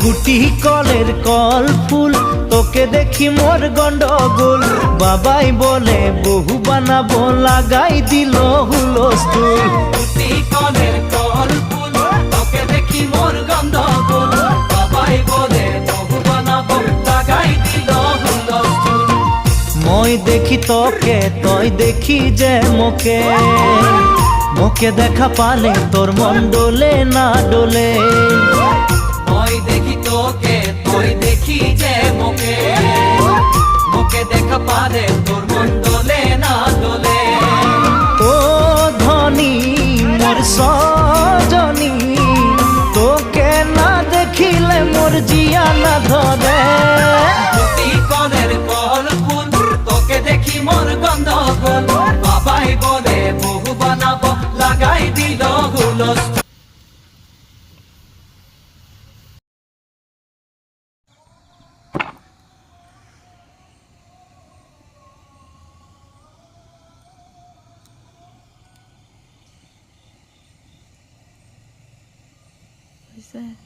গুটি কলের কল ফুল, তোকে দেখি মোর গন্ডগোল। বাবাই বলে বহু বানাবো, লাগাই দিল হুলস্থুল। গুটি কলের কল ফুল, তোকে দেখি মোর গন্ডগোল। বাবাই বলে বহু বানাবো, লাগাই দিল হুলস্থুল। মই দেখি তোকে, তই দেখি যে মোকে, মোকে দেখা পালে তোর মন ডোলে না ডোলে। মই দেখি তোকে, তুই দেখি যে মোকে, মোকে দেখা পারে তোর মন দোলে না দোলে। ও ধনী মোর সজনী, তোকে না দেখিলে মোর জিয়া না ধরে। গুটি কলের কল ফুল, তোকে দেখি মোর গন্ডগোল। বাবাই বলে বহু বানাবো, লাগাই দিল হুলস্থুল। What is that?